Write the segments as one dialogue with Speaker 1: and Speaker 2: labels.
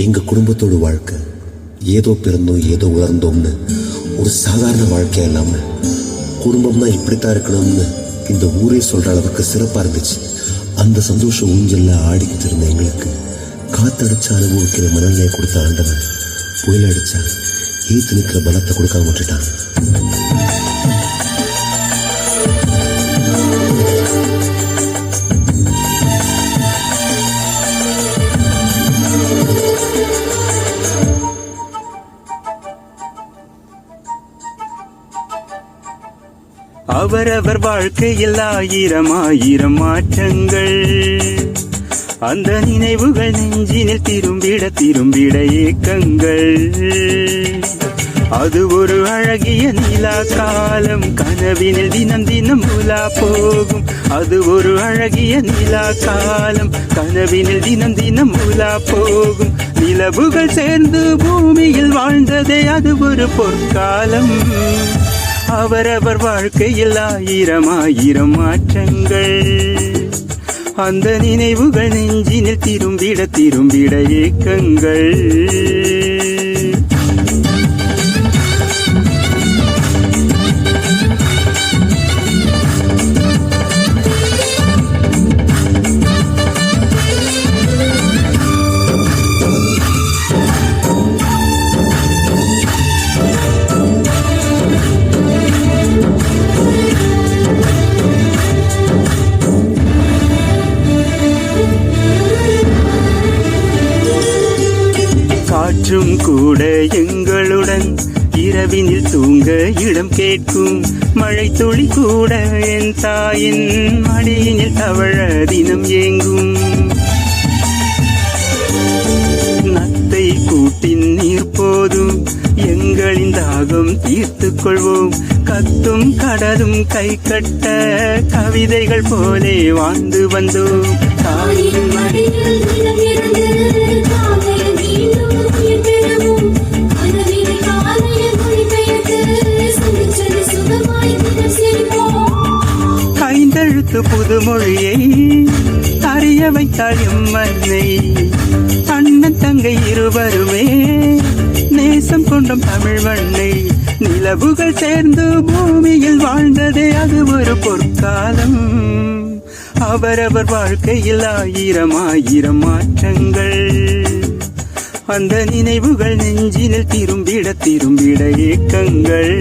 Speaker 1: எங்க குடும்பத்தோட வாழ்க்கை ஏதோ பிறந்தோம் ஏதோ உலர்ந்தோம்னு ஒரு சாதாரண வாழ்க்கையா இல்லாம குடும்பம்னா இப்படித்தான் இருக்கணும்னு இந்த ஊரே சொல்ற அளவுக்கு சிறப்பா இருந்துச்சு. அந்த சந்தோஷம் ஊஞ்சல்ல ஆடிக்கிட்டு இருந்த எங்களுக்கு காத்தடிச்சு அனுபவிக்கிற மனநிலையை கொடுத்த ஆண்டவன் புயல் அடிச்சா ஏத்து நிற்கிற பலத்தை கொடுக்காம விட்டுட்டான்.
Speaker 2: அவரவர் வாழ்க்கையில் ஆயிரம் ஆயிரம் மாற்றங்கள், அந்த நினைவுகள் நெஞ்சினில் திரும்பிட திரும்பிட ஏக்கங்கள். அது ஒரு அழகிய நிலா காலம், கனவினில் தினம் தினம் உலா போகும். அது ஒரு அழகிய நிலா காலம், கனவினில் தினம் தினம் உலா போகும். நிலவுகள் சேர்ந்து பூமியில் வாழ்ந்ததே அது ஒரு பொற்காலம். அவரவர் வாழ்க்கையில் ஆயிரம் ஆயிரம் மாற்றங்கள், அந்த நினைவுகள் நெஞ்சினில் திரும்பிட திரும்பிட ஏக்கங்கள். காற்றும் கூட எங்களுடன் இரவினில் தூங்க இடம் கேட்கும். மழை துளி கூட என் தாயின் மடியினில் தவழ தினம் ஏங்கும். நத்தை கூட்டின் நீர் போதும், எங்களின் தாகம் தீர்த்துக் கொள்வோம். கத்தும் கடலும் கை கட்ட கவிதைகள் போலே வாழ்ந்து வந்தோம். தாயின் மடியில் ஐந்தெழுத்து புதுமொழியை அறிய வைத்தாள் எம்மன்னை. அண்ணன் தங்கை இருவருமே நேசம் கொண்டும் தமிழ் மண்ணை. நிலவுகள் சேர்ந்து பூமியில் வாழ்ந்ததே அது ஒரு பொற்காலம். அவரவர் வாழ்க்கையில் ஆயிரம் ஆயிரம் மாற்றங்கள், அந்த நினைவுகள் நெஞ்சினில் திரும்பிட திரும்பிட ஏக்கங்கள்.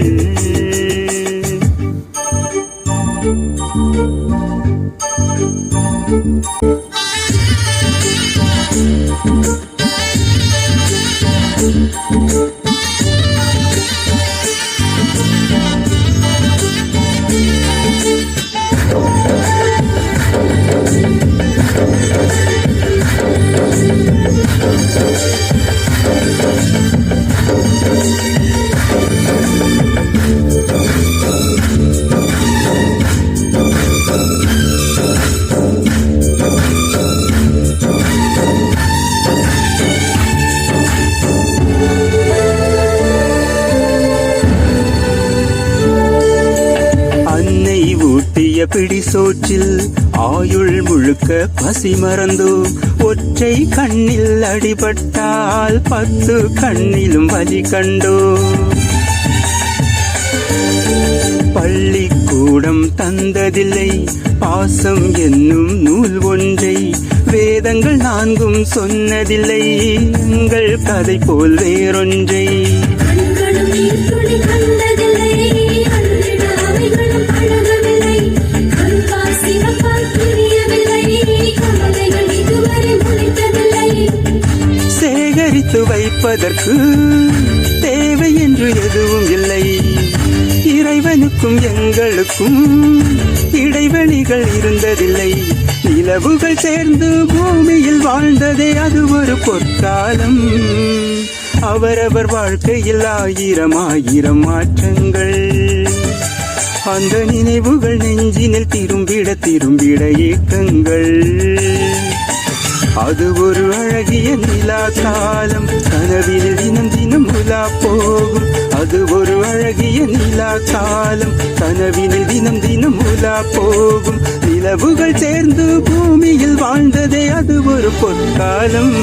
Speaker 2: பிடி சோற்றில் ஆயுள் முழுக்க பசி மறந்தோம். ஒற்றை கண்ணில் அடிபட்டால் 10 கண்ணிலும் வலி கண்டோம். பள்ளிக்கூடம் தந்ததில்லை பாசம் என்னும் நூல் ஒன்றை, வேதங்கள் 4 சொன்னதில்லை எங்கள் கதை போல் வேறொன்றை. சேகரித்து வைப்பதற்கு தேவை என்று எதுவும் இல்லை. இறைவனுக்கும் எங்களுக்கும் இடைவெளிகள் இருந்ததில்லை. நிலவுகள் சேர்ந்து பூமியில் வாழ்ந்ததே அது ஒரு பொற்காலம். அவரவர் வாழ்க்கையில் ஆயிரம் ஆயிரம் மாற்றங்கள், அந்த நினைவுகள் நெஞ்சினில் திரும்பிட திரும்பிட ஏக்கங்கள். அது ஒரு அழகிய நிலா காலம், கனவில் தினம் தினம் உலா போகும். அது ஒரு அழகிய நிலா காலம், கனவில் தினம் தினம் உலா போகும். நிலவுகள் சேர்ந்து பூமியில் வாழ்ந்ததே அது ஒரு பொற்காலம்.